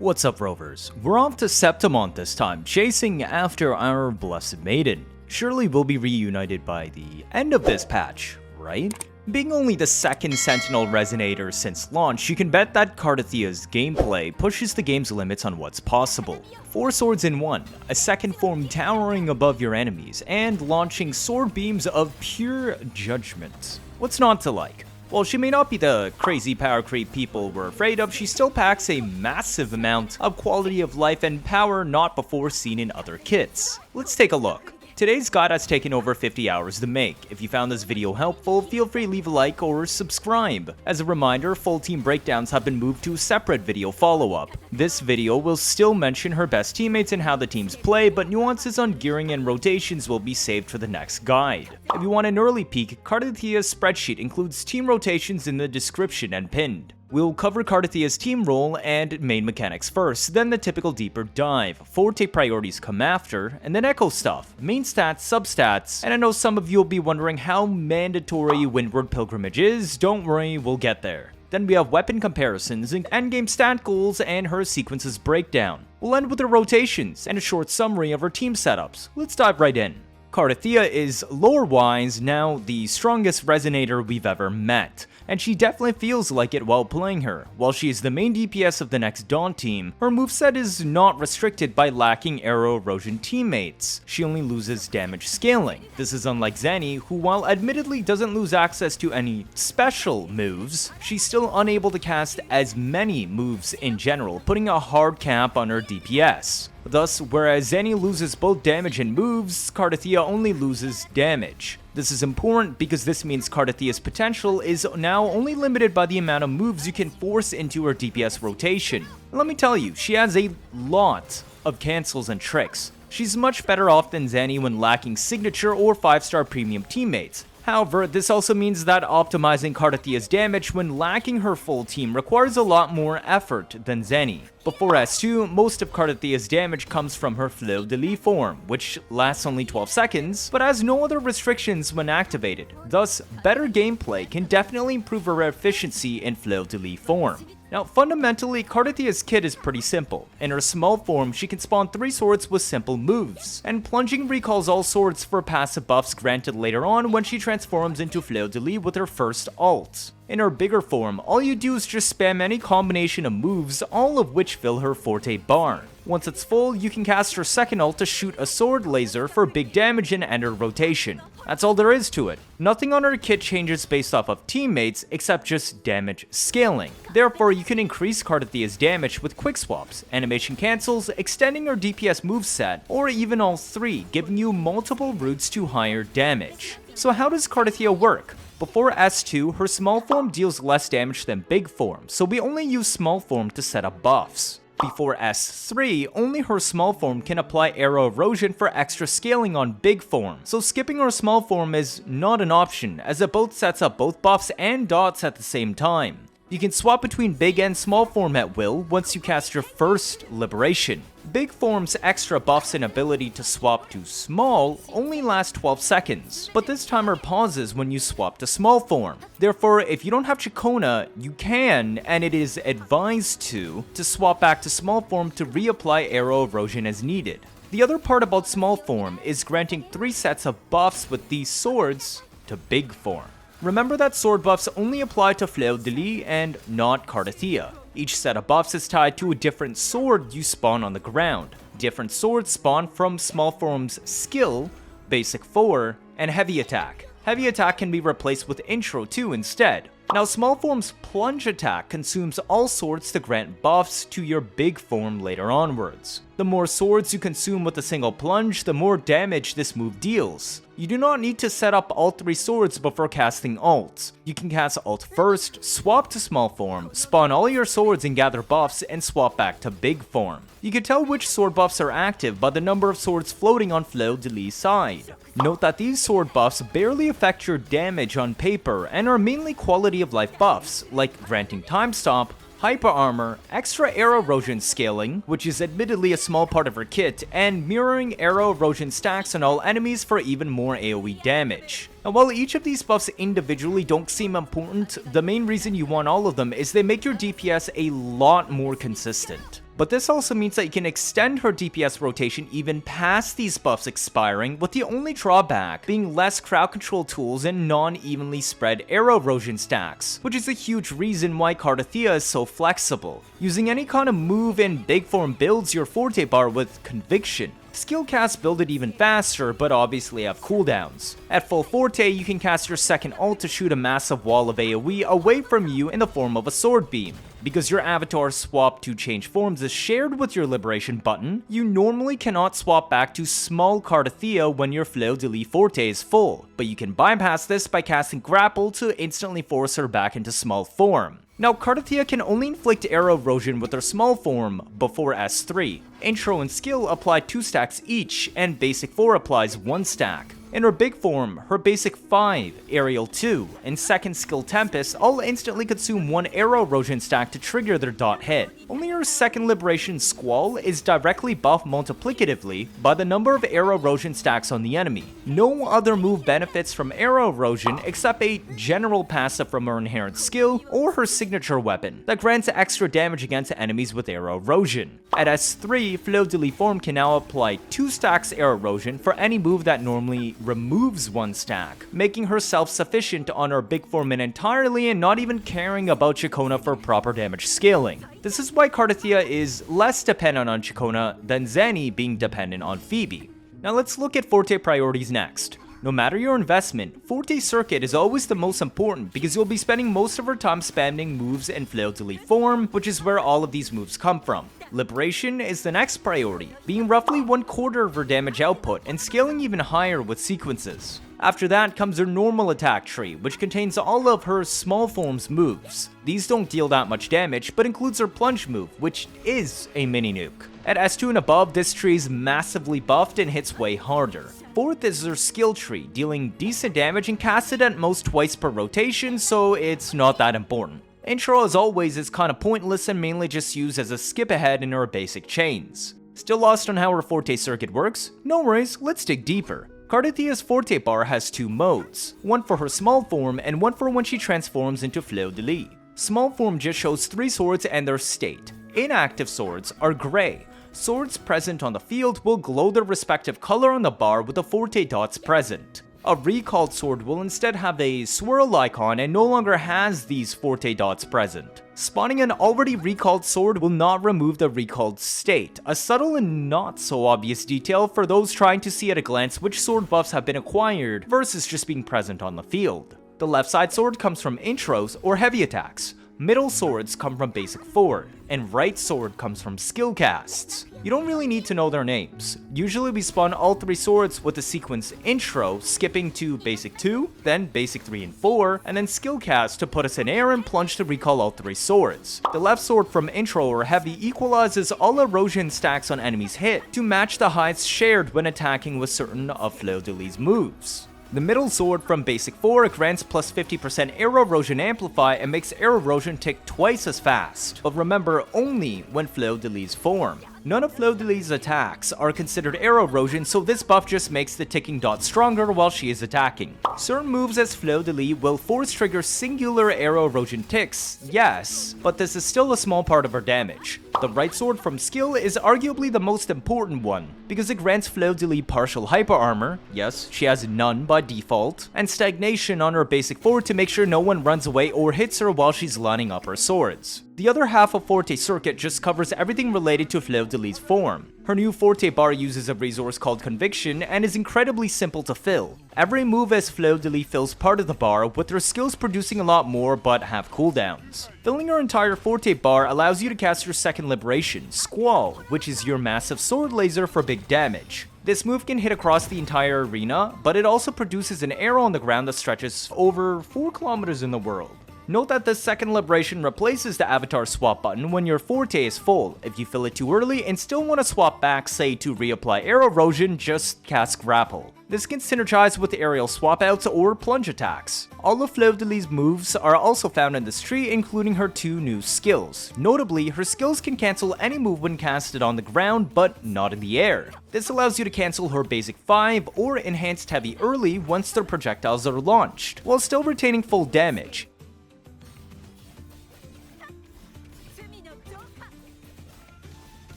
What's up, Rovers? We're off to Septimont this time, chasing after our Blessed Maiden. Surely we'll be reunited by the end of this patch, right? Being only the second Sentinel Resonator since launch, you can bet that Cartethyia's gameplay pushes the game's limits on what's possible. 4 swords in one, a second form towering above your enemies, and launching sword beams of pure judgment. What's not to like? While she may not be the crazy power creep people were afraid of, she still packs a massive amount of quality of life and power not before seen in other kits. Let's take a look. Today's guide has taken over 50 hours to make. If you found this video helpful, feel free to leave a like or subscribe. As a reminder, full team breakdowns have been moved to a separate video follow-up. This video will still mention her best teammates and how the teams play, but nuances on gearing and rotations will be saved for the next guide. If you want an early peek, Cartethyia's spreadsheet includes team rotations in the description and pinned. We'll cover Cartethyia's team role and main mechanics first, then the typical deeper dive. Forte Priorities come after, and then echo stuff, Mainstats, Substats, and I know some of you will be wondering how mandatory Windward Pilgrimage is. Don't worry, we'll get there. Then we have weapon comparisons, and endgame stat goals, and her sequences breakdown. We'll end with her rotations, and a short summary of her team setups. Let's dive right in. Cartethyia is, lore-wise, now the strongest Resonator we've ever met, and she definitely feels like it while playing her. While she is the main DPS of the next Dawn team, her moveset is not restricted by lacking Aero Erosion teammates. She only loses damage scaling. This is unlike Zanny, who while admittedly doesn't lose access to any special moves, she's still unable to cast as many moves in general, putting a hard cap on her DPS. Thus, whereas Zanny loses both damage and moves, Cartethyia only loses damage. This is important because this means Cartethyia's potential is now only limited by the amount of moves you can force into her DPS rotation. Let me tell you, she has a lot of cancels and tricks. She's much better off than Zanny when lacking signature or 5-star premium teammates. However, this also means that optimizing Cartethyia's damage when lacking her full team requires a lot more effort than Zanny. Before S2, most of Cartethyia's damage comes from her Fleurdelys form, which lasts only 12 seconds, but has no other restrictions when activated. Thus, better gameplay can definitely improve her efficiency in Fleurdelys form. Now, fundamentally, Cartethyia's kit is pretty simple. In her small form, she can spawn 3 swords with simple moves, and plunging recalls all swords for passive buffs granted later on when she transforms into Fleurdelys with her first ult. In her bigger form, all you do is just spam any combination of moves, all of which fill her Forte bar. Once it's full, you can cast her second ult to shoot a sword laser for big damage and end her rotation. That's all there is to it. Nothing on her kit changes based off of teammates except just damage scaling. Therefore, you can increase Cartethyia's damage with quick swaps, animation cancels, extending her DPS moveset, or even all 3, giving you multiple routes to higher damage. So how does Cartethyia work? Before S2, her small form deals less damage than big form, so we only use small form to set up buffs. Before S3, only her small form can apply Aero Erosion for extra scaling on big form, so skipping her small form is not an option, as it both sets up both buffs and dots at the same time. You can swap between big and small form at will once you cast your first Liberation. Big form's extra buffs and ability to swap to small only last 12 seconds, but this timer pauses when you swap to small form. Therefore, if you don't have Ciaccona, you can, and it is advised to swap back to small form to reapply Aero Erosion as needed. The other part about small form is granting 3 sets of buffs with these swords to big form. Remember that sword buffs only apply to Fleurdelys and not Cartethyia. Each set of buffs is tied to a different sword you spawn on the ground. Different swords spawn from small form's skill, basic 4, and heavy attack. Heavy attack can be replaced with intro 2 instead. Now, small form's plunge attack consumes all swords to grant buffs to your big form later onwards. The more swords you consume with a single plunge, the more damage this move deals. You do not need to set up all 3 swords before casting ults. You can cast ult first, swap to small form, spawn all your swords and gather buffs, and swap back to big form. You can tell which sword buffs are active by the number of swords floating on Fleurdelys' side. Note that these sword buffs barely affect your damage on paper and are mainly quality of life buffs, like granting time stop, hyper armor, extra Aero Erosion scaling, which is admittedly a small part of her kit, and mirroring Aero Erosion stacks on all enemies for even more AoE damage. Now, while each of these buffs individually don't seem important, the main reason you want all of them is they make your DPS a lot more consistent. but this also means that you can extend her DPS rotation even past these buffs expiring, with the only drawback being less crowd control tools and non-evenly spread Aero Erosion stacks, which is a huge reason why Cartethyia is so flexible. Using any kind of move in big form builds your Forte bar with conviction. Skill casts build it even faster, but obviously have cooldowns. At full Forte, you can cast your second ult to shoot a massive wall of AoE away from you in the form of a sword beam. Because your avatar swap to change forms is shared with your liberation button, you normally cannot swap back to small Cartethyia when your Fleurdelys Forte is full, but you can bypass this by casting grapple to instantly force her back into small form. Now, Cartethyia can only inflict Aero Erosion with her small form before S3. Intro and skill apply 2 stacks each, and basic 4 applies 1 stack. In her big form, her basic 5, Aerial 2, and second skill Tempest all instantly consume 1 Aero Erosion stack to trigger their dot hit. Only her second liberation Squall is directly buffed multiplicatively by the number of Aero Erosion stacks on the enemy. No other move benefits from Aero Erosion except a general passive from her inherent skill or her signature weapon that grants extra damage against enemies with Aero Erosion. At S3, Fleurdelys form can now apply 2 stacks Aero Erosion for any move that normally removes 1 stack, making her self-sufficient on her big form entirely and not even caring about Ciaccona for proper damage scaling. This is why Cartethyia is less dependent on Ciaccona than Zanny being dependent on Phoebe. Now let's look at Forte Priorities next. No matter your investment, Forte Circuit is always the most important because you'll be spending most of her time spamming moves in Fleurdelys form, which is where all of these moves come from. Liberation is the next priority, being roughly 1/4 of her damage output and scaling even higher with sequences. After that comes her normal attack tree, which contains all of her small forms moves. These don't deal that much damage, but includes her plunge move, which is a mini nuke. At S2 and above, this tree is massively buffed and hits way harder. Fourth is her skill tree, dealing decent damage and casted at most twice per rotation, so it's not that important. Intro, as always, is kinda pointless and mainly just used as a skip ahead in her basic chains. Still lost on how her Forte circuit works? No worries, let's dig deeper. Cartethyia's Forte bar has 2 modes, one for her small form and one for when she transforms into Fleurdelys. Small form just shows 3 swords and their state. Inactive swords are gray. Swords present on the field will glow their respective color on the bar with the Forte dots present. A recalled sword will instead have a swirl icon and no longer has these Forte dots present. Spawning an already recalled sword will not remove the recalled state, a subtle and not so obvious detail for those trying to see at a glance which sword buffs have been acquired versus just being present on the field. The left side sword comes from intros or heavy attacks. Middle swords come from basic 4, and right sword comes from skill casts. You don't really need to know their names. Usually we spawn all 3 swords with the sequence intro, skipping to basic 2, then basic 3 and 4, and then skill cast to put us in air and plunge to recall all 3 swords. The left sword from intro or heavy equalizes all erosion stacks on enemies hit to match the heights shared when attacking with certain of Fleurdelys moves. The middle sword from basic 4 grants plus 50% Aero Erosion Amplify and makes Aero Erosion tick twice as fast, but remember only when Fleurdelys form. None of Fleurdelys' attacks are considered Aero Erosion, so this buff just makes the ticking dot stronger while she is attacking. Certain moves as Fleurdelys will force trigger singular Aero Erosion ticks, yes, but this is still a small part of her damage. The right sword from skill is arguably the most important one, because it grants Fleurdelys partial hyper armor, yes, she has none by default, and stagnation on her basic 4 to make sure no one runs away or hits her while she's lining up her swords. The other half of Forte Circuit just covers everything related to Fleurdelys form. Her new Forte bar uses a resource called Conviction and is incredibly simple to fill. Every move as Fleurdelys fills part of the bar, with her skills producing a lot more but have cooldowns. Filling her entire Forte bar allows you to cast your second liberation, Squall, which is your massive sword laser for big damage. This move can hit across the entire arena, but it also produces an arrow on the ground that stretches over 4 kilometers in the world. Note that the second liberation replaces the avatar swap button when your Forte is full. If you fill it too early and still want to swap back, say to reapply Aero Erosion, just cast Grapple. This can synergize with aerial swap outs or plunge attacks. All of Fleurdelys' moves are also found in this tree, including her 2 new skills. Notably, her skills can cancel any move when casted on the ground, but not in the air. This allows you to cancel her basic 5 or enhanced heavy early once their projectiles are launched, while still retaining full damage.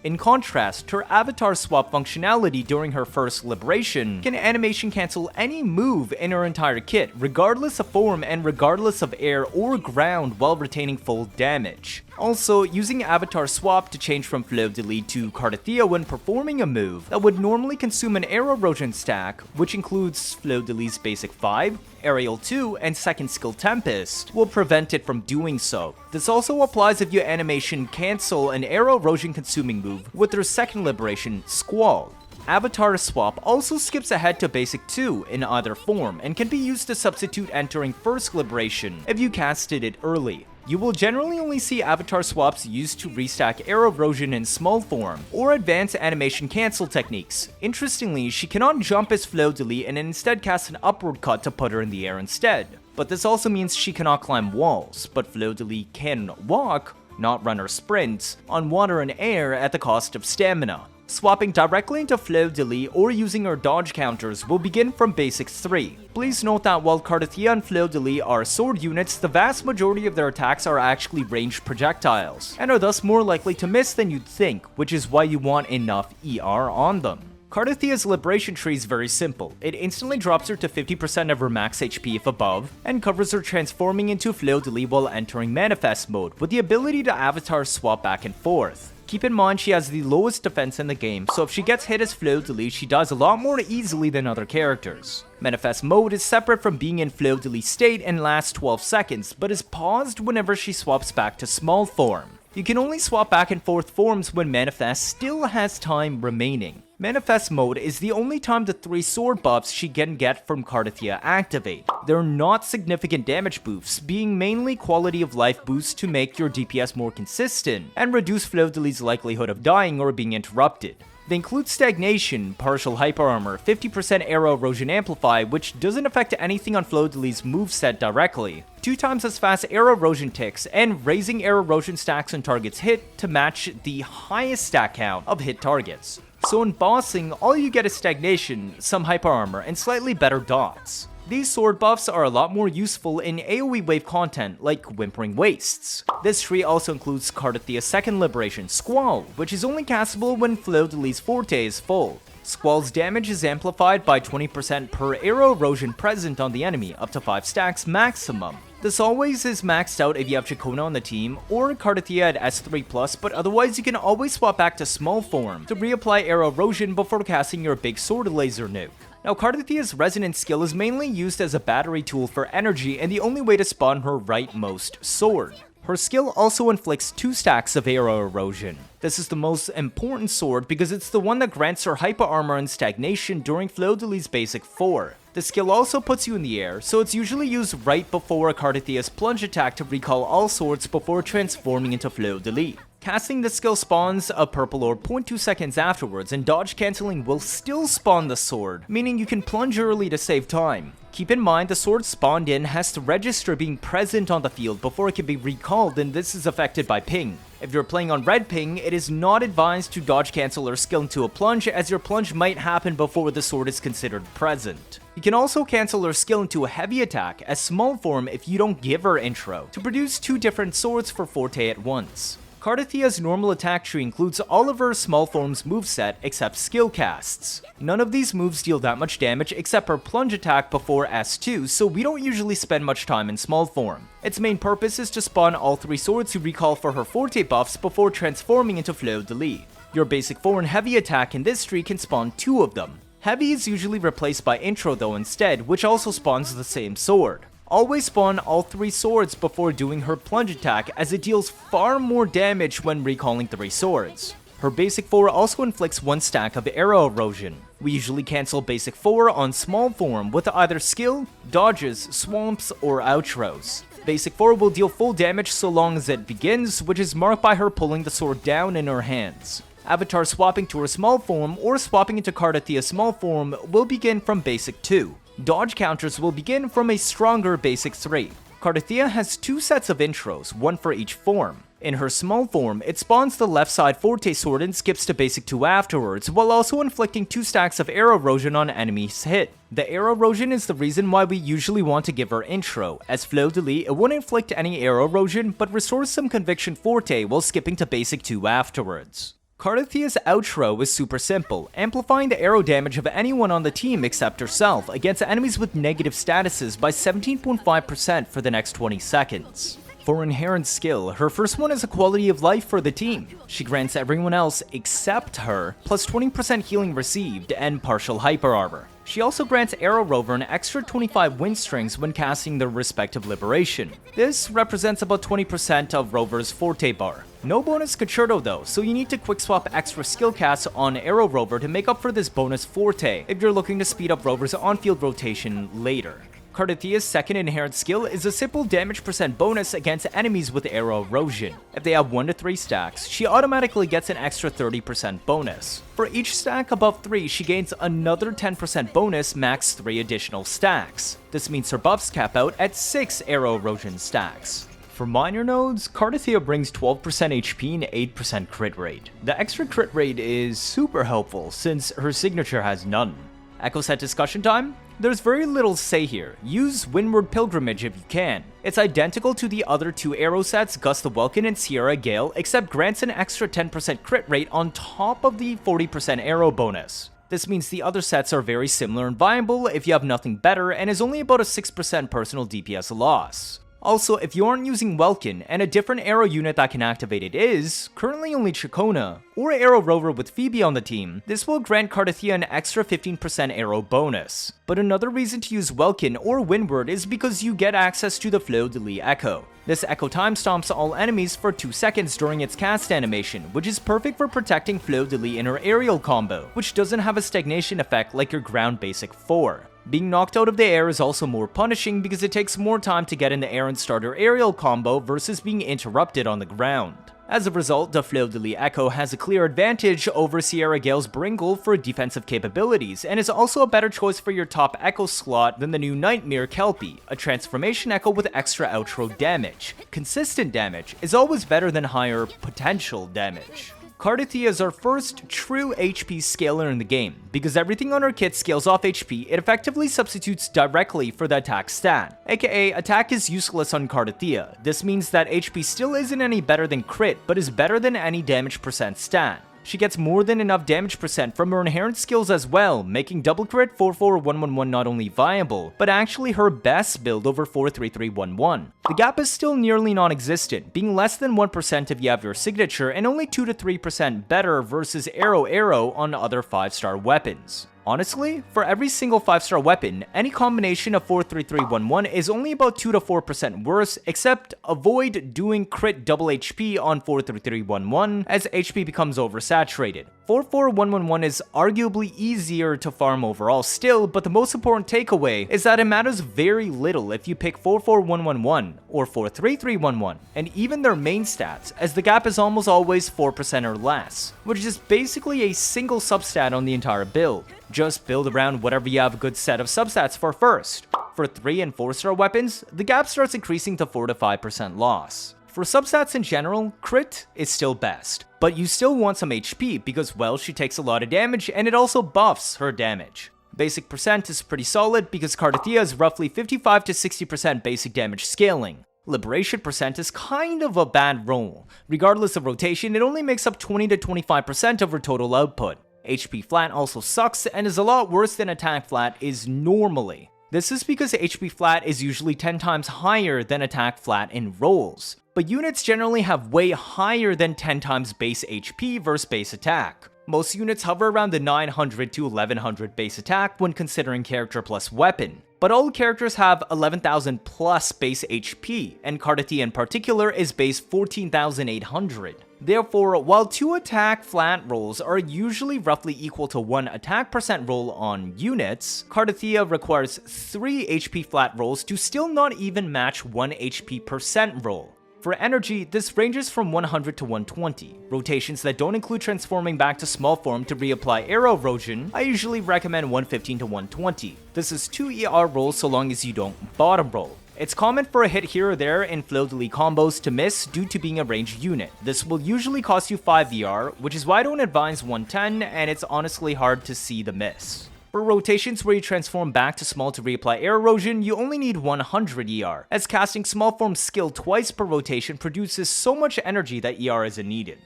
In contrast, her avatar swap functionality during her first liberation can animation cancel any move in her entire kit, regardless of form and regardless of air or ground, while retaining full damage. Also, using avatar swap to change from Fleurdelys to Cartethyia when performing a move that would normally consume an Aero Erosion stack, which includes Fleurdelys basic 5, Aerial 2, and second skill Tempest, will prevent it from doing so. This also applies if you animation cancel an Aero Erosion consuming move with their second liberation, Squall. Avatar swap also skips ahead to basic 2 in either form and can be used to substitute entering first liberation if you casted it early. You will generally only see avatar swaps used to restack Aero Erosion in small form, or advanced animation cancel techniques. Interestingly, she cannot jump as Fleurdelys and instead cast an upward cut to put her in the air instead. But this also means she cannot climb walls, but Fleurdelys can walk, not run or sprint, on water and air at the cost of stamina. Swapping directly into Fleurdelys or using her dodge counters will begin from basic 3. Please note that while Cartethyia and Fleurdelys are sword units, the vast majority of their attacks are actually ranged projectiles, and are thus more likely to miss than you'd think, which is why you want enough ER on them. Cartethia's liberation tree is very simple. It instantly drops her to 50% of her max HP if above, and covers her transforming into Fleurdelys while entering manifest mode, with the ability to avatar swap back and forth. Keep in mind she has the lowest defense in the game, so if she gets hit as Fleurdelys, she dies a lot more easily than other characters. Manifest mode is separate from being in Fleurdelys state and lasts 12 seconds, but is paused whenever she swaps back to small form. You can only swap back and forth forms when Manifest still has time remaining. Manifest mode is the only time the 3 sword buffs she can get from Cartethyia activate. They're not significant damage boosts, being mainly quality of life boosts to make your DPS more consistent, and reduce Fleurdelys' likelihood of dying or being interrupted. They include Stagnation, Partial Hyper Armor, 50% Aero Erosion Amplify, which doesn't affect anything on Fleurdelys' moveset directly, 2 times as fast Aero Erosion ticks, and raising Aero Erosion stacks on targets hit to match the highest stack count of hit targets. So in bossing, all you get is Stagnation, some Hyper Armor, and slightly better dots. These sword buffs are a lot more useful in AoE wave content like Whimpering Wastes. This tree also includes Cartethia's second liberation, Squall, which is only castable when Fleurdelys' Forte is full. Squall's damage is amplified by 20% per Aero Erosion present on the enemy, up to 5 stacks maximum. This always is maxed out if you have Ciaccona on the team, or Cartethyia at S3+, but otherwise you can always swap back to small form to reapply Aero Erosion before casting your big sword laser nuke. Now, Cartethia's Resonance skill is mainly used as a battery tool for energy and the only way to spawn her rightmost sword. Her skill also inflicts 2 stacks of Aero Erosion. This is the most important sword because it's the one that grants her Hyper Armor and Stagnation during Fleurdelys' basic 4. The skill also puts you in the air, so it's usually used right before Cartethia's plunge attack to recall all swords before transforming into Fleurdelys. Casting the skill spawns a purple orb 0.2 seconds afterwards, and dodge cancelling will still spawn the sword, meaning you can plunge early to save time. Keep in mind the sword spawned in has to register being present on the field before it can be recalled, and this is affected by ping. If you're playing on red ping, it is not advised to dodge cancel or skill into a plunge, as your plunge might happen before the sword is considered present. You can also cancel her skill into a heavy attack as small form if you don't give her intro, to produce 2 different swords for Forte at once. Cartethia's normal attack tree includes all of her small form's moveset except skill casts. None of these moves deal that much damage except her plunge attack before S2, so we don't usually spend much time in small form. Its main purpose is to spawn all 3 swords you recall for her Forte buffs before transforming into Fleurdelys. Your basic 4 and heavy attack in this tree can spawn 2 of them. Heavy is usually replaced by intro though instead, which also spawns the same sword. Always spawn all 3 swords before doing her plunge attack, as it deals far more damage when recalling 3 swords. Her basic 4 also inflicts 1 stack of Aero Erosion. We usually cancel basic 4 on small form with either skill, dodges, swamps, or outros. Basic 4 will deal full damage so long as it begins, which is marked by her pulling the sword down in her hands. Avatar swapping to her small form or swapping into Cartethia's small form will begin from basic 2. Dodge counters will begin from a stronger basic 3. Cartethyia has 2 sets of intros, 1 for each form. In her small form, it spawns the left side Forte sword and skips to basic 2 afterwards, while also inflicting 2 stacks of Aero Erosion on enemies hit. The Aero Erosion is the reason why we usually want to give her intro. As Fleurdelys, it won't inflict any Aero Erosion, but restores some Conviction Forte while skipping to basic 2 afterwards. Cartethia's outro is super simple, amplifying the arrow damage of anyone on the team except herself against enemies with negative statuses by 17.5% for the next 20 seconds. For inherent skill, her first one is a quality of life for the team. She grants everyone else except her plus 20% healing received and partial hyper armor. She also grants Aero Rover an extra 25 wind strings when casting their respective liberation. This represents about 20% of Rover's Forte bar. No bonus Concerto though, so you need to quick swap extra skill casts on Aero Rover to make up for this bonus Forte if you're looking to speed up Rover's on-field rotation later. Cartethia's second inherent skill is a simple damage percent bonus against enemies with Aero Erosion. If they have 1 to 3 stacks, she automatically gets an extra 30% bonus. For each stack above 3, she gains another 10% bonus max 3 additional stacks. This means her buffs cap out at 6 Aero Erosion stacks. For minor nodes, Cartethyia brings 12% HP and 8% crit rate. The extra crit rate is super helpful since her signature has none. Echo set discussion time? There's very little to say here. Use Windward Pilgrimage if you can. It's identical to the other two arrow sets, Gust of Welkin and Sierra Gale, except grants an extra 10% crit rate on top of the 40% arrow bonus. This means the other sets are very similar and viable if you have nothing better, and is only about a 6% personal DPS loss. Also, if you aren't using Welkin, and a different arrow unit that can activate it is currently only Ciaccona, or Aero Rover with Phoebe on the team, this will grant Cartethyia an extra 15% arrow bonus. But another reason to use Welkin or Windward is because you get access to the Fleurdelys Echo. This Echo time stomps all enemies for 2 seconds during its cast animation, which is perfect for protecting Fleurdelys in her aerial combo, which doesn't have a stagnation effect like your ground basic 4. Being knocked out of the air is also more punishing because it takes more time to get in the air and start her aerial combo versus being interrupted on the ground. As a result, the Fleurdelys Echo has a clear advantage over Sierra Gale's Bringle for defensive capabilities, and is also a better choice for your top Echo slot than the new Nightmare Kelpie, a transformation Echo with extra outro damage. Consistent damage is always better than higher potential damage. Cartethyia is our first true HP scaler in the game. Because everything on her kit scales off HP, it effectively substitutes directly for the attack stat. AKA, attack is useless on Cartethyia. This means that HP still isn't any better than crit, but is better than any damage percent stat. She gets more than enough damage percent from her inherent skills as well, making double crit 44111 not only viable, but actually her best build over 43311. The gap is still nearly non-existent, being less than 1% if you have your signature and only 2 to 3% better versus Aero on other 5-star weapons. Honestly, for every single 5-star weapon, any combination of 43311 is only about 2 to 4% worse, except avoid doing crit double HP on 43311 as HP becomes oversaturated. 44111 is arguably easier to farm overall still, but the most important takeaway is that it matters very little if you pick 44111 or 43311, and even their main stats, as the gap is almost always 4% or less, which is basically a single substat on the entire build. Just build around whatever you have a good set of substats for first. For 3 and 4-star weapons, the gap starts increasing to 4 to 5% loss. For substats in general, crit is still best, but you still want some HP because, well, she takes a lot of damage and it also buffs her damage. Basic percent is pretty solid because Cartethyia is roughly 55 to 60% basic damage scaling. Liberation percent is kind of a bad roll. Regardless of rotation, it only makes up 20 to 25% of her total output. HP flat also sucks and is a lot worse than attack flat is normally. This is because HP flat is usually 10 times higher than attack flat in rolls, but units generally have way higher than 10 times base HP versus base attack. Most units hover around the 900 to 1100 base attack when considering character plus weapon, but all characters have 11,000 plus base HP, and Cartethyia in particular is base 14,800. Therefore, while 2 attack flat rolls are usually roughly equal to 1 attack percent roll on units, Cartethyia requires 3 HP flat rolls to still not even match 1 HP percent roll. For energy, this ranges from 100 to 120. Rotations that don't include transforming back to small form to reapply Aero Erosion, I usually recommend 115 to 120. This is 2 ER rolls so long as you don't bottom roll. It's common for a hit here or there in Fleurdelys combos to miss due to being a ranged unit. This will usually cost you 5 ER, which is why I don't advise 110, and it's honestly hard to see the miss. For rotations where you transform back to small to reapply Aero Erosion, you only need 100 ER, as casting small form skill twice per rotation produces so much energy that ER isn't needed.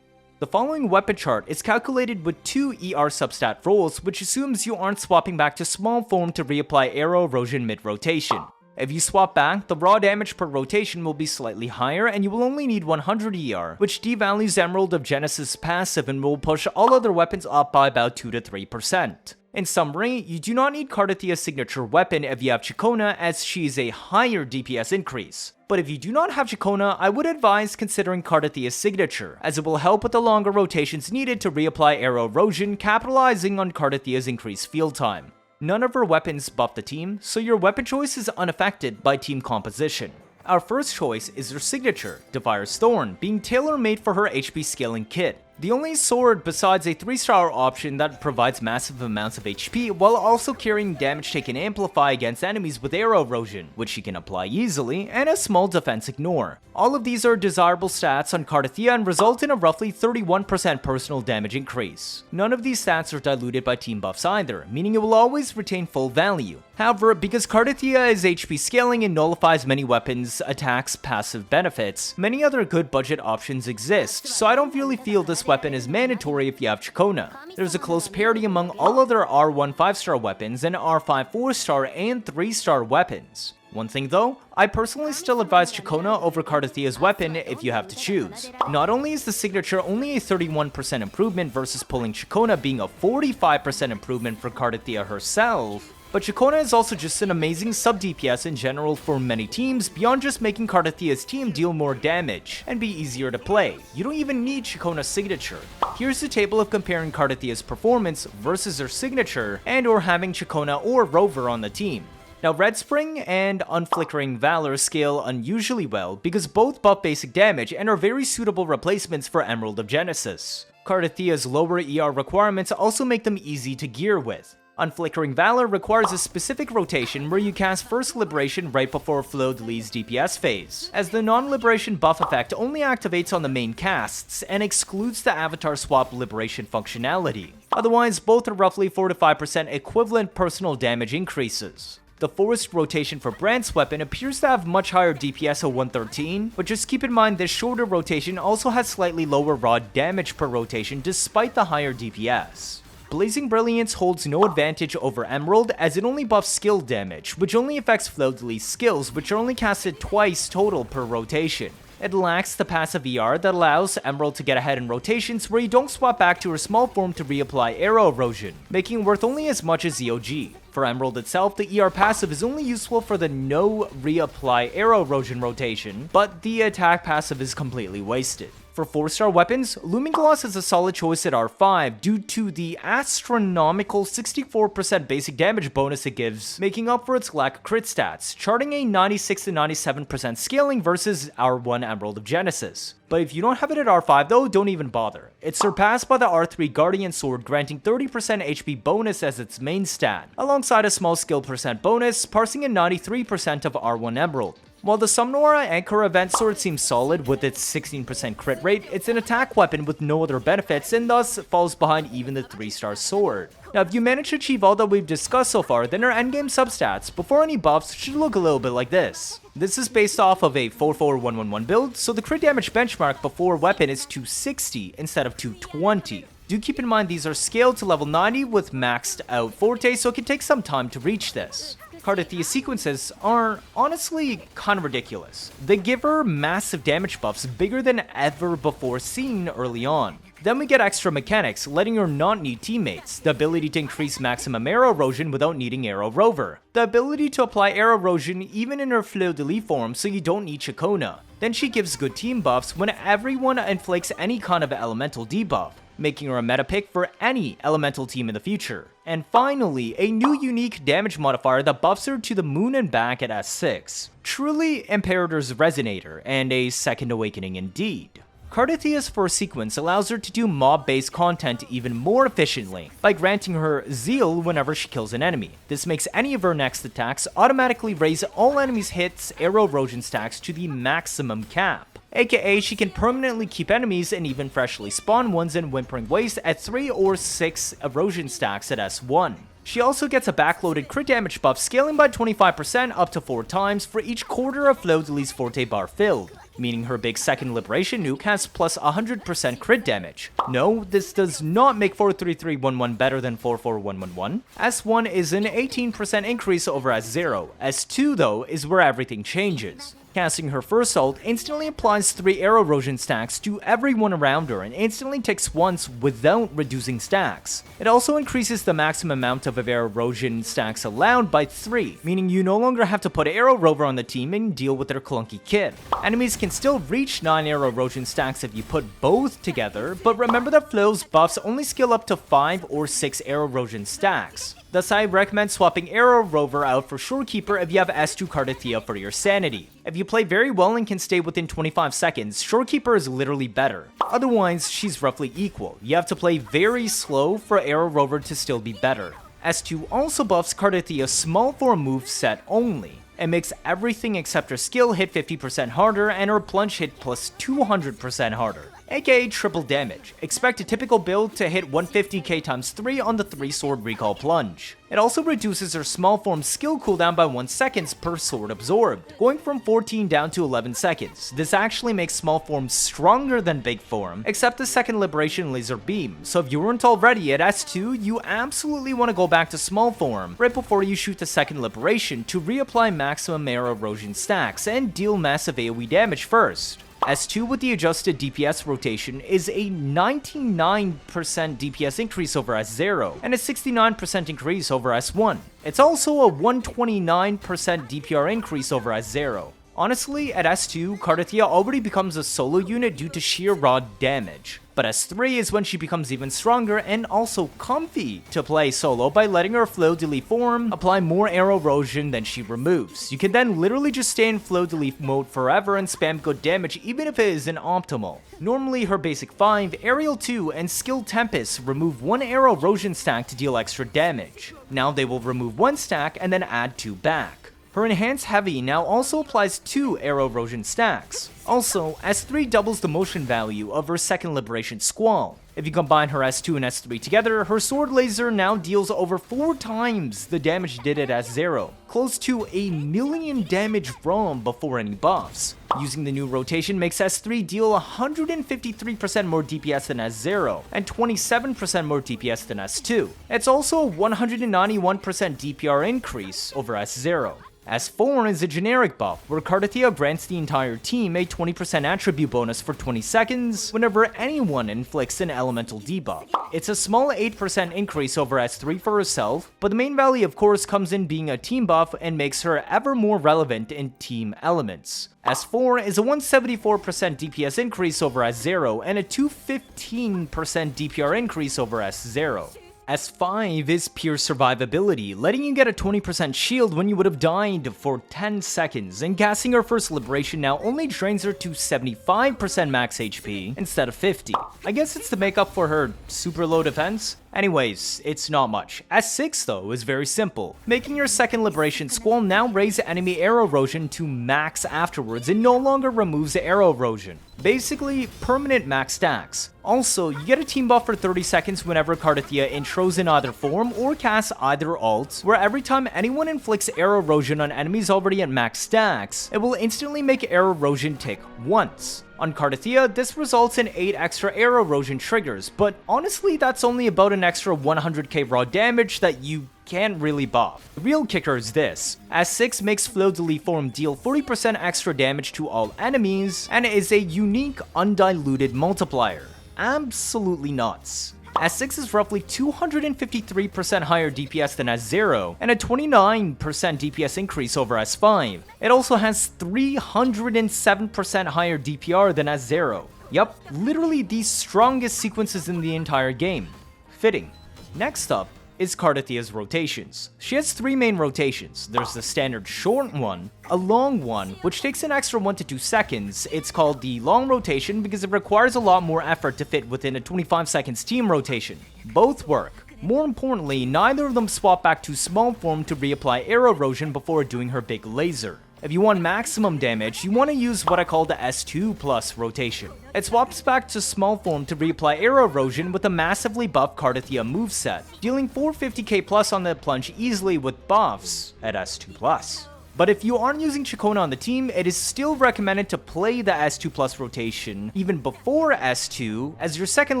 The following weapon chart is calculated with 2 ER substat rolls, which assumes you aren't swapping back to small form to reapply Aero Erosion mid-rotation. If you swap back, the raw damage per rotation will be slightly higher and you will only need 100 ER, which devalues Emerald of Genesis' passive and will push all other weapons up by about 2 to 3%. In summary, you do not need Cartethyia signature weapon if you have Ciaccona, as she is a higher DPS increase. But if you do not have Ciaccona, I would advise considering Cartethyia signature, as it will help with the longer rotations needed to reapply Aero Erosion, capitalizing on Cartethyia's increased field time. None of her weapons buff the team, so your weapon choice is unaffected by team composition. Our first choice is her signature, Defier's Thorn, being tailor-made for her HP scaling kit. The only sword besides a 3-star option that provides massive amounts of HP while also carrying damage taken amplify against enemies with Aero Erosion, which she can apply easily, and a small defense ignore. All of these are desirable stats on Cartethyia and result in a roughly 31% personal damage increase. None of these stats are diluted by team buffs either, meaning it will always retain full value. However, because Cartethyia is HP scaling and nullifies many weapons, attacks, passive benefits, many other good budget options exist, so I don't really feel this weapon is mandatory if you have Ciaccona. There's a close parity among all other R1 5-star weapons and R5 4-star and 3-star weapons. One thing though, I personally still advise Ciaccona over Cartethyia's weapon if you have to choose. Not only is the signature only a 31% improvement versus pulling Ciaccona being a 45% improvement for Cartethyia herself, but Ciaccona is also just an amazing sub-DPS in general for many teams beyond just making Cartethyia's team deal more damage and be easier to play. You don't even need Ciaccona signature. Here's the table of comparing Cartethyia's performance versus her signature and or having Ciaccona or Rover on the team. Now Red Spring and Unflickering Valor scale unusually well because both buff basic damage and are very suitable replacements for Emerald of Genesis. Cartethyia's lower ER requirements also make them easy to gear with. Unflickering Valor requires a specific rotation where you cast First Liberation right before Fleurdelys' DPS phase, as the non-liberation buff effect only activates on the main casts and excludes the avatar swap liberation functionality. Otherwise, both are roughly 4 to 5% equivalent personal damage increases. The forced rotation for Brandt's weapon appears to have much higher DPS of 113, but just keep in mind this shorter rotation also has slightly lower raw damage per rotation despite the higher DPS. Blazing Brilliance holds no advantage over Emerald as it only buffs skill damage, which only affects Fleurdelys' skills, which are only casted twice total per rotation. It lacks the passive ER that allows Emerald to get ahead in rotations where you don't swap back to her small form to reapply Aero Erosion, making it worth only as much as EOG. For Emerald itself, the ER passive is only useful for the no reapply Aero Erosion rotation, but the attack passive is completely wasted. For 4-star weapons, Looming Gloss is a solid choice at R5 due to the astronomical 64% basic damage bonus it gives, making up for its lack of crit stats, charting a 96 to 97% scaling versus R1 Emerald of Genesis. But if you don't have it at R5 though, don't even bother. It's surpassed by the R3 Guardian Sword, granting 30% HP bonus as its main stat, alongside a small skill percent bonus, parsing in 93% of R1 Emerald. While the Somnora Anchor Event Sword seems solid with its 16% crit rate, it's an attack weapon with no other benefits and thus falls behind even the 3-star sword. Now if you manage to achieve all that we've discussed so far, then our endgame substats, before any buffs, should look a little bit like this. This is based off of a 4-4-1-1-1 build, so the crit damage benchmark before weapon is 260 instead of 220. Do keep in mind these are scaled to level 90 with maxed out Forte, so it can take some time to reach this. Cartethyia sequences are honestly kind of ridiculous. They give her massive damage buffs bigger than ever before seen early on. Then we get extra mechanics, letting her not need teammates, the ability to increase maximum Aero Erosion without needing Aero Rover, the ability to apply Aero Erosion even in her Fleurdelys form so you don't need Ciaccona. Then she gives good team buffs when everyone inflicts any kind of elemental debuff, making her a meta pick for any elemental team in the future. And finally, a new unique damage modifier that buffs her to the moon and back at S6. Truly Imperator's Resonator, and a second awakening indeed. Cartethyia first sequence allows her to do mob-based content even more efficiently, by granting her Zeal whenever she kills an enemy. This makes any of her next attacks automatically raise all enemies' hits Aero Erosion stacks to the maximum cap. AKA she can permanently keep enemies and even freshly spawn ones in Whimpering Waste at 3 or 6 erosion stacks at S1. She also gets a backloaded crit damage buff scaling by 25% up to 4 times for each quarter of Fleurdelys Forte bar filled. meaning her big second Liberation nuke has plus 100% crit damage. No, this does not make 43311 better than 44111. S1 is an 18% increase over S0. S2 though is where everything changes. Casting her first ult instantly applies 3 Aero Erosion stacks to everyone around her and instantly ticks once without reducing stacks. It also increases the maximum amount of Aero Erosion stacks allowed by 3, meaning you no longer have to put Aero Rover on the team and deal with their clunky kit. Enemies can still reach 9 Aero Erosion stacks if you put both together, but remember that Flow's buffs only scale up to 5 or 6 Aero Erosion stacks. Thus, I recommend swapping Aero Rover out for Shorekeeper if you have S2 Cartethyia for your sanity. If you play very well and can stay within 25 seconds, Shorekeeper is literally better. Otherwise, she's roughly equal. You have to play very slow for Aero Rover to still be better. S2 also buffs Cartethyia small for a move set only. It makes everything except her skill hit 50% harder and her plunge hit plus 200% harder, aka triple damage. Expect a typical build to hit 150k times 3 on the 3 sword recall plunge. It also reduces her small form skill cooldown by 1 second per sword absorbed, going from 14 down to 11 seconds. This actually makes small form stronger than big form, except the second Liberation laser beam, so if you weren't already at S2, you absolutely want to go back to small form right before you shoot the second Liberation to reapply maximum Aero Erosion stacks and deal massive AoE damage first. S2 with the adjusted DPS rotation is a 99% DPS increase over S0 and a 69% increase over S1. It's also a 129% DPR increase over S0. Honestly, at S2, Cartethyia already becomes a solo unit due to sheer raw damage. But S3 is when she becomes even stronger and also comfy to play solo by letting her Fleurdelys form apply more Aero Erosion than she removes. You can then literally just stay in Fleurdelys mode forever and spam good damage even if it isn't optimal. Normally her basic 5, Aerial 2, and Skill Tempest remove 1 Aero Erosion stack to deal extra damage. Now they will remove 1 stack and then add 2 back. Her Enhanced Heavy now also applies 2 Aero Erosion stacks. Also, S3 doubles the motion value of her second Liberation Squall. If you combine her S2 and S3 together, her sword laser now deals over 4 times the damage did at S0, close to a million damage from before any buffs. Using the new rotation makes S3 deal 153% more DPS than S0, and 27% more DPS than S2. It's also a 191% DPR increase over S0. S4 is a generic buff, where Cartethyia grants the entire team a 20% attribute bonus for 20 seconds whenever anyone inflicts an elemental debuff. It's a small 8% increase over S3 for herself, but the main value of course comes in being a team buff and makes her ever more relevant in team elements. S4 is a 174% DPS increase over S0 and a 215% DPR increase over S0. S5 is pure survivability, letting you get a 20% shield when you would have died for 10 seconds, and casting her first Liberation now only drains her to 75% max HP instead of 50. I guess it's to make up for her super low defense? Anyways, it's not much. S6 though is very simple, making your second Liberation Squall now raise enemy Aero Erosion to max afterwards and no longer removes Aero Erosion. Basically, permanent max stacks. Also, you get a team buff for 30 seconds whenever Cartethyia intros in either form or casts either ult, where every time anyone inflicts Aero Erosion on enemies already at max stacks, it will instantly make Aero Erosion tick once. On Cartethyia, this results in 8 extra Aero Erosion triggers, but honestly that's only about an extra 100k raw damage that you can't really buff. The real kicker is this: S6 makes Fleurdelys form deal 40% extra damage to all enemies, and is a unique undiluted multiplier. Absolutely nuts. S6 is roughly 253% higher DPS than S0, and a 29% DPS increase over S5. It also has 307% higher DPR than S0. Yup, literally the strongest sequences in the entire game. Fitting. Next up is Cartethyia's rotations. She has 3 main rotations. There's the standard short one, a long one, which takes an extra 1 to 2 seconds. It's called the long rotation because it requires a lot more effort to fit within a 25 seconds team rotation. Both work. More importantly, neither of them swap back to small form to reapply Aero Erosion before doing her big laser. If you want maximum damage, you want to use what I call the S2 plus rotation. It swaps back to small form to reapply Aero Erosion with a massively buffed Cartethyia moveset, dealing 450k plus on the plunge easily with buffs at S2 plus. But if you aren't using Ciaccona on the team, it is still recommended to play the S2 plus rotation even before S2, as your second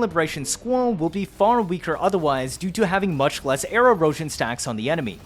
Liberation Squall will be far weaker otherwise due to having much less Aero Erosion stacks on the enemy.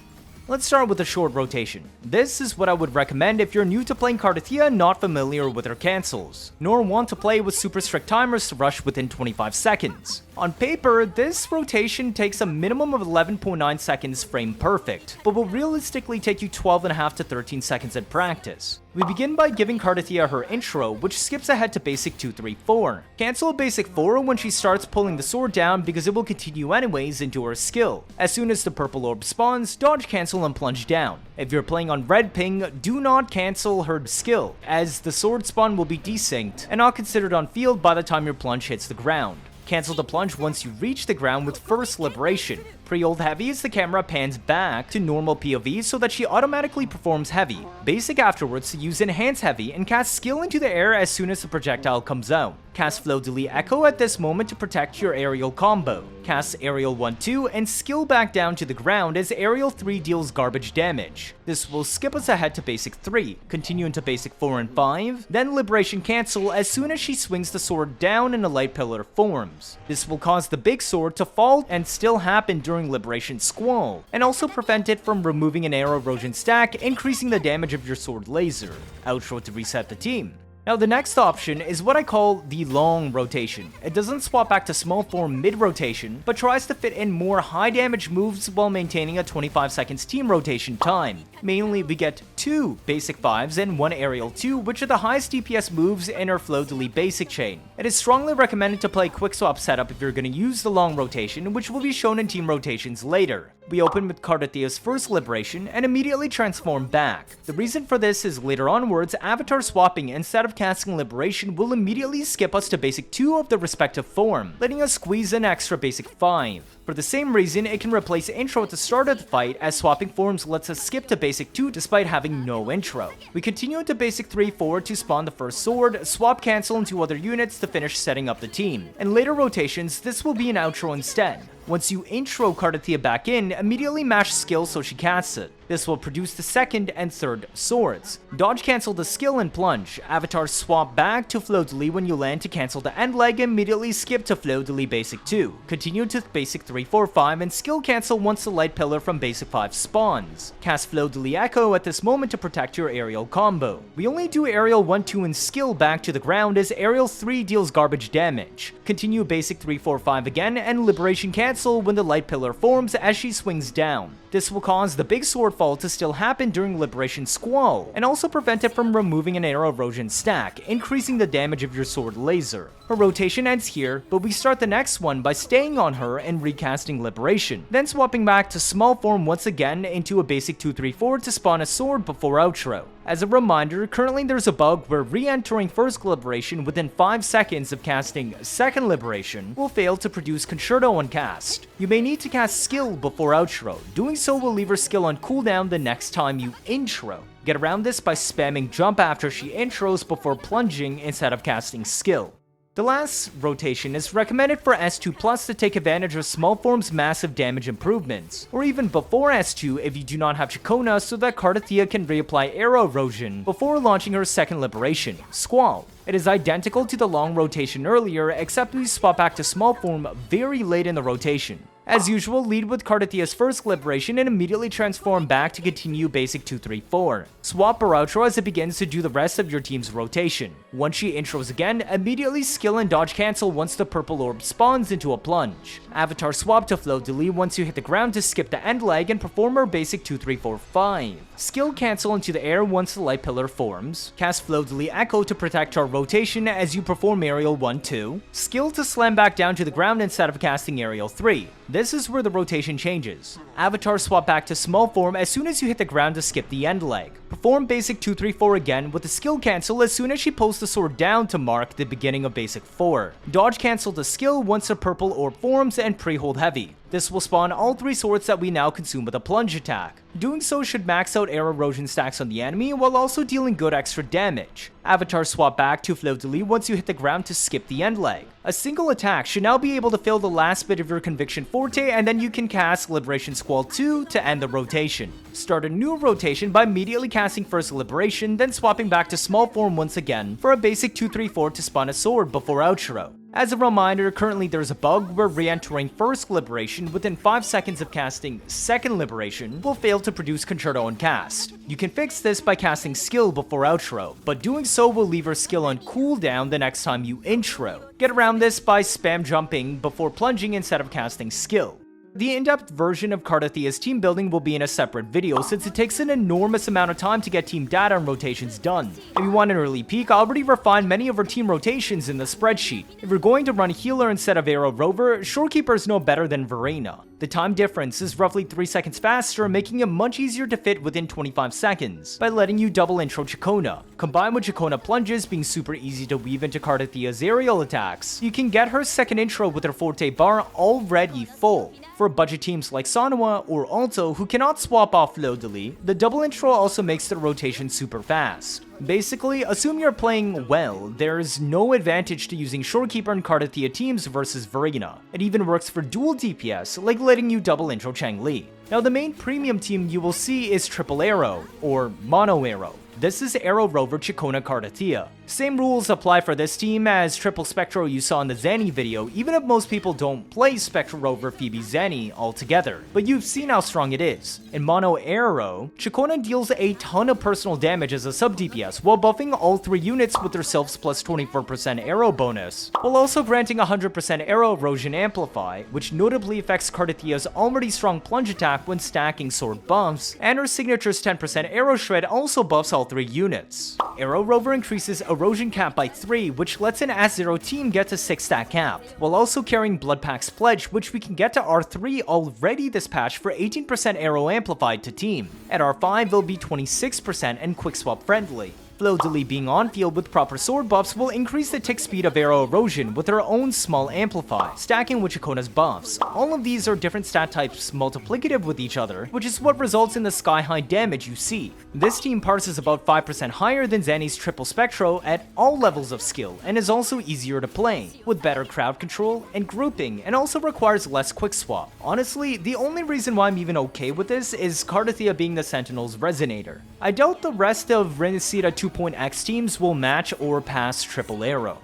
Let's start with a short rotation. This is what I would recommend if you're new to playing Cartethyia and not familiar with her cancels, nor want to play with super strict timers to rush within 25 seconds. On paper, this rotation takes a minimum of 11.9 seconds frame perfect, but will realistically take you 12.5 to 13 seconds in practice. We begin by giving Cartethyia her intro, which skips ahead to basic 2-3-4. Cancel basic 4 when she starts pulling the sword down because it will continue anyways into her skill. As soon as the purple orb spawns, dodge cancel and plunge down. If you're playing on red ping, do not cancel her skill, as the sword spawn will be desynced and not considered on field by the time your plunge hits the ground. Cancel the plunge once you reach the ground with first liberation. Pre-hold heavy as the camera pans back to normal POV so that she automatically performs heavy. Basic afterwards to use enhance heavy and cast skill into the air as soon as the projectile comes out. Cast Fleurdelys Echo at this moment to protect your aerial combo. Cast aerial 1-2 and skill back down to the ground as aerial 3 deals garbage damage. This will skip us ahead to basic 3, continue into basic 4 and 5, then liberation cancel as soon as she swings the sword down and a light pillar forms. This will cause the big sword to fall and still happen during Liberation Squall, and also prevent it from removing an Aero Erosion stack, increasing the damage of your sword laser. Outro to reset the team. Now the next option is what I call the long rotation. It doesn't swap back to small form mid-rotation, but tries to fit in more high damage moves while maintaining a 25 seconds team rotation time. Mainly we get 2 basic 5s and 1 aerial 2, which are the highest DPS moves in our Fleurdelys basic chain. It is strongly recommended to play quick swap setup if you're going to use the long rotation, which will be shown in team rotations later. We open with Cartethia's first liberation and immediately transform back. The reason for this is later onwards, avatar swapping instead of casting liberation will immediately skip us to basic 2 of the respective form, letting us squeeze an extra basic 5. For the same reason, it can replace intro at the start of the fight, as swapping forms lets us skip to basic 2 despite having no intro. We continue into basic 3-4 to spawn the first sword, swap cancel into other units to finish setting up the team. In later rotations, this will be an outro instead. Once you intro Cartethyia back in, immediately mash skill so she casts it. This will produce the second and third swords. Dodge cancel the skill and plunge. Avatar swap back to Fleurdelys when you land to cancel the end leg, immediately skip to Fleurdelys basic 2. Continue to basic 3-4-5 and skill cancel once the light pillar from basic 5 spawns. Cast Fleurdelys Echo at this moment to protect your aerial combo. We only do aerial 1-2 and skill back to the ground as aerial 3 deals garbage damage. Continue basic 3-4-5 again and liberation cancel when the light pillar forms as she swings down. This will cause the big sword fall to still happen during Liberation Squall, and also prevent it from removing an Aero Erosion stack, increasing the damage of your sword laser. Her rotation ends here, but we start the next one by staying on her and recasting Liberation, then swapping back to small form once again into a basic 2-3-4 to spawn a sword before outro. As a reminder, currently there's a bug where re-entering first Liberation within 5 seconds of casting second Liberation will fail to produce Concerto on cast. You may need to cast skill before outro. Doing so will leave her skill on cooldown the next time you intro. Get around this by spamming jump after she intros before plunging instead of casting skill. The last rotation is recommended for S2 Plus to take advantage of small form's massive damage improvements, or even before S2 if you do not have Ciaccona, so that Cartethyia can reapply Aero Erosion before launching her second liberation, Squall. It is identical to the long rotation earlier, except we swap back to small form very late in the rotation. As usual, lead with Cartethia's first liberation and immediately transform back to continue basic 2-3-4. Swap or outro as it begins to do the rest of your team's rotation. Once she intros again, immediately skill and dodge cancel once the purple orb spawns into a plunge. Avatar swap to Fleurdelys once you hit the ground to skip the end leg and perform her basic 2-3-4-5. Skill cancel into the air once the light pillar forms. Cast Fleurdelys Echo to protect our rotation as you perform aerial 1-2. Skill to slam back down to the ground instead of casting aerial 3. This is where the rotation changes. Avatar swap back to small form as soon as you hit the ground to skip the end leg. Perform basic 2-3-4 again with the skill cancel as soon as she pulls the sword down to mark the beginning of basic 4. Dodge cancel the skill once the purple orb forms and pre-hold heavy. This will spawn all 3 swords that we now consume with a plunge attack. Doing so should max out Aero Erosion stacks on the enemy while also dealing good extra damage. Avatar swap back to Fleurdelys once you hit the ground to skip the end leg. A single attack should now be able to fill the last bit of your Conviction Forte, and then you can cast Liberation Squall 2 to end the rotation. Start a new rotation by immediately casting first Liberation, then swapping back to small form once again for a basic 2-3-4 to spawn a sword before outro. As a reminder, currently there's a bug where re-entering first Liberation within 5 seconds of casting second Liberation will fail to produce Concerto on cast. You can fix this by casting skill before outro, but doing so will leave your skill on cooldown the next time you intro. Get around this by spam jumping before plunging instead of casting skill. The in-depth version of Cartethyia's team building will be in a separate video since it takes an enormous amount of time to get team data and rotations done. If you want an early peek, I already refined many of our team rotations in the spreadsheet. If you're going to run healer instead of Aero Rover, Shorekeeper is no better than Verena. The time difference is roughly 3 seconds faster, making it much easier to fit within 25 seconds by letting you double intro Ciaccona. Combined with Ciaccona plunges being super easy to weave into Cartethyia's aerial attacks, you can get her second intro with her Forte bar already full. For budget teams like Sanhua or Alto who cannot swap off Fleurdelys, the double intro also makes the rotation super fast. Basically, assume you're playing well, there's no advantage to using Shorekeeper and Cartethyia teams versus Verena. It even works for DualDPS, like letting you double intro Changli. Now the main premium team you will see is Triple Aero, or Mono Aero. This is Aero Rover Ciaccona Cartethyia. Same rules apply for this team as Triple Spectro you saw in the Zanny video, even if most people don't play Spectro Rover Phoebe Zanny altogether, but you've seen how strong it is. In Mono Aero, Ciaccona deals a ton of personal damage as a sub DPS while buffing all 3 units with their selves plus 24% Aero bonus, while also granting 100% Aero Erosion Amplify, which notably affects Cartethyia's already strong plunge attack when stacking sword buffs, and her signature's 10% Aero Shred also buffs all 3 units. Aero Rover increases Erosion cap by 3, which lets an S0 team get to 6 stack cap, while also carrying Bloodpack's Pledge, which we can get to R3 already this patch for 18% Aero Amplified to team. At R5 it'll be 26% and quick swap friendly. Fleurdelys being on field with proper sword buffs will increase the tick speed of Aero Erosion with her own small amplify, stacking with Ciaccona buffs. All of these are different stat types multiplicative with each other, which is what results in the sky-high damage you see. This team parses about 5% higher than Zanny's Triple Spectro at all levels of skill, and is also easier to play, with better crowd control and grouping, and also requires less quick swap. Honestly, the only reason why I'm even okay with this is Cartethyia being the Sentinel's Resonator. I doubt the rest of Renesita 2.x teams will match or pass Triple Aero.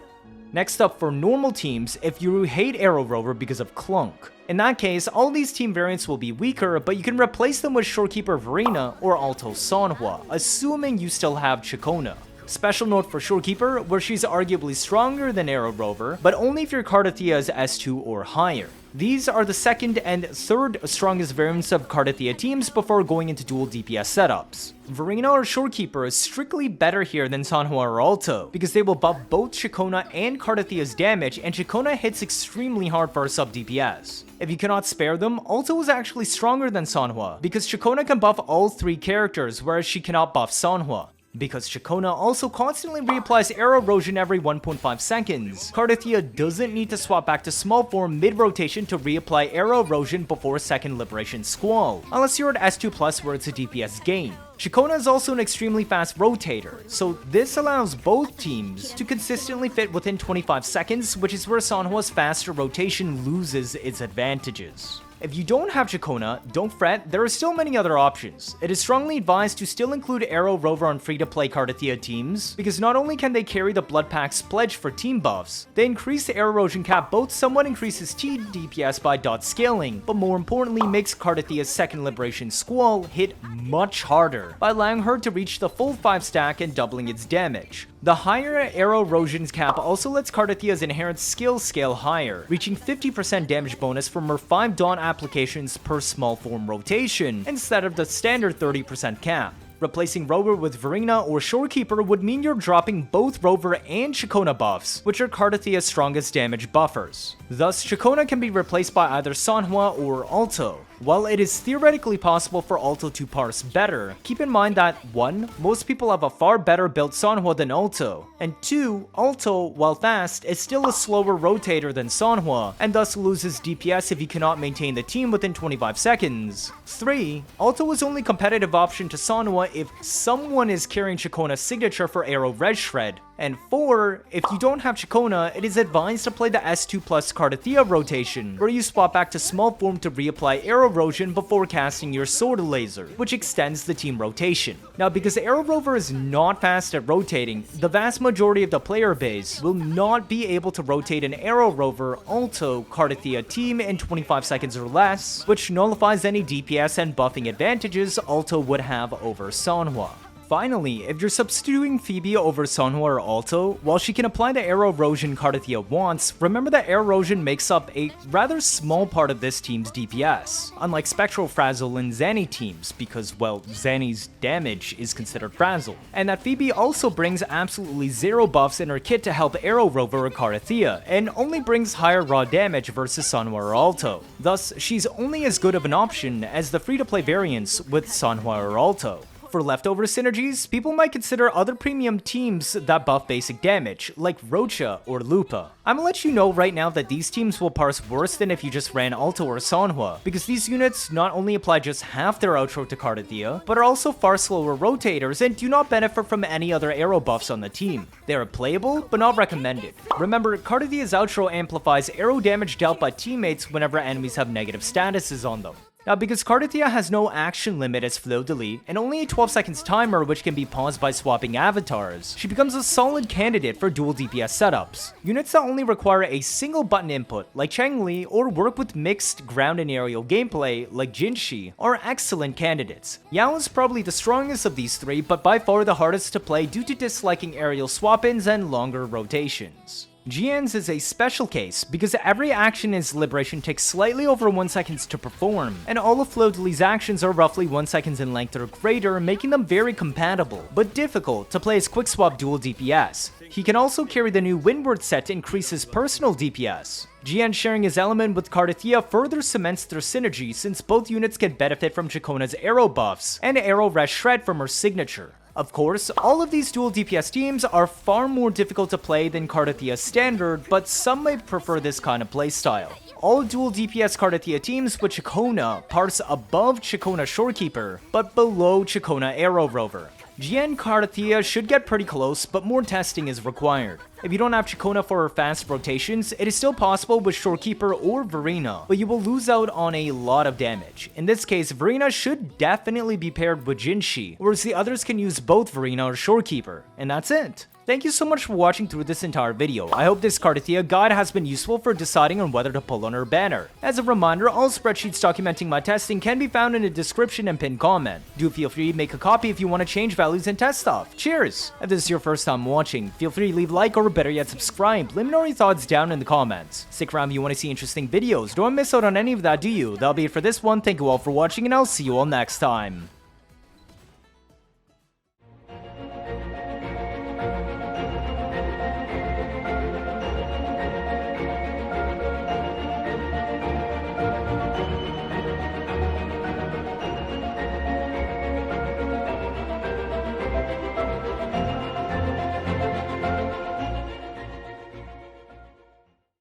Next up for normal teams, if you hate Aero Rover because of Clunk. In that case, all these team variants will be weaker, but you can replace them with Shorekeeper Verena or Alto Sanhua, assuming you still have Ciaccona. Special note for Shorekeeper, where she's arguably stronger than Aero Rover, but only if your Cartethyia is S2 or higher. These are the second and third strongest variants of Cartethyia teams before going into dual DPS setups. Verena or Shorekeeper is strictly better here than Sanhua or Alto, because they will buff both Ciaccona and Cartethia's damage, and Ciaccona hits extremely hard for a sub DPS. If you cannot spare them, Alto is actually stronger than Sanhua, because Ciaccona can buff all 3 characters, whereas she cannot buff Sanhua. Because Ciaccona also constantly reapplies Aero Erosion every 1.5 seconds, Cartethyia doesn't need to swap back to small form mid-rotation to reapply Aero Erosion before second Liberation Squall, unless you're at S2+ where it's a DPS gain. Ciaccona is also an extremely fast rotator, so this allows both teams to consistently fit within 25 seconds, which is where Sanhua's faster rotation loses its advantages. If you don't have Ciaccona, don't fret, there are still many other options. It is strongly advised to still include Aero Rover on free-to-play Cartethyia teams, because not only can they carry the Bloodpack's Pledge for team buffs, they increase the Aero Erosion cap both somewhat increases T DPS by dot scaling, but more importantly makes Cartethia's second Liberation Squall hit much harder, by allowing her to reach the full 5 stack and doubling its damage. The higher Aero Erosion's cap also lets Cartethia's inherent skill scale higher, reaching 50% damage bonus from her 5 Dawn applications per small form rotation, instead of the standard 30% cap. Replacing Rover with Verena or Shorekeeper would mean you're dropping both Rover and Ciaccona buffs, which are Cartethia's strongest damage buffers. Thus, Ciaccona can be replaced by either Sanhua or Alto. While it is theoretically possible for Alto to parse better, keep in mind that 1. Most people have a far better built Sanhua than Alto, and 2. Alto, while fast, is still a slower rotator than Sanhua, and thus loses DPS if you cannot maintain the team within 25 seconds. 3. Alto is only competitive option to Sanhua if someone is carrying Ciaccona signature for Aero Erosion. And 4, if you don't have Ciaccona, it is advised to play the S2 plus Cartethyia rotation, where you swap back to small form to reapply Aero Erosion before casting your Sword Laser, which extends the team rotation. Now, because Aero Rover is not fast at rotating, the vast majority of the player base will not be able to rotate an Aero Rover Alto Cartethyia team in 25 seconds or less, which nullifies any DPS and buffing advantages Alto would have over Sanhua. Finally, if you're substituting Phoebe over Sanhua or Alto, while she can apply the Aero Erosion Cartethyia once, remember that Aero Erosion makes up a rather small part of this team's DPS, unlike Spectral Frazzle and Zanny teams, because, well, Zanny's damage is considered Frazzle, and that Phoebe also brings absolutely zero buffs in her kit to help Aero Rover or Cartethyia, and only brings higher raw damage versus Sanhua or Alto. Thus, she's only as good of an option as the free-to-play variants with Sanhua or Alto. For leftover synergies, people might consider other premium teams that buff basic damage, like Rocha or Lupa. I'm gonna let you know right now that these teams will parse worse than if you just ran Alto or Sanhua, because these units not only apply just half their outro to Cartethyia, but are also far slower rotators and do not benefit from any other aero buffs on the team. They are playable, but not recommended. Remember, Cartethia's outro amplifies aero damage dealt by teammates whenever enemies have negative statuses on them. Now, because Cartethyia has no action limit as Fleurdelys, and only a 12 seconds timer which can be paused by swapping avatars, she becomes a solid candidate for dual DPS setups. Units that only require a single button input, like Changli, or work with mixed ground and aerial gameplay, like Jinshi, are excellent candidates. Yao is probably the strongest of these three, but by far the hardest to play due to disliking aerial swap-ins and longer rotations. Jian's is a special case, because every action in his Liberation takes slightly over 1 second to perform, and all of Fleurdelys' actions are roughly 1 second in length or greater, making them very compatible, but difficult to play as quick swap dual DPS. He can also carry the new Windward set to increase his personal DPS. Jian sharing his element with Cartethyia further cements their synergy, since both units can benefit from Ciaccona's aero buffs, and Aero Res Shred from her signature. Of course, all of these dual DPS teams are far more difficult to play than Cartethyia standard, but some may prefer this kind of playstyle. All dual DPS Cartethyia teams with Ciaccona parse above Ciaccona Shorekeeper, but below Ciaccona Aero Rover. Jian Cartethyia should get pretty close, but more testing is required. If you don't have Ciaccona for her fast rotations, it is still possible with Shorekeeper or Verena, but you will lose out on a lot of damage. In this case, Verena should definitely be paired with Jinshi, whereas the others can use both Verena or Shorekeeper, and that's it. Thank you so much for watching through this entire video. I hope this Cartethyia guide has been useful for deciding on whether to pull on her banner. As a reminder, all spreadsheets documenting my testing can be found in the description and pinned comment. Do feel free to make a copy if you want to change values and test stuff. Cheers! If this is your first time watching, feel free to leave a like or better yet subscribe. Let me know your thoughts down in the comments. Stick around if you want to see interesting videos. Don't miss out on any of that, do you? That'll be it for this one. Thank you all for watching, and I'll see you all next time.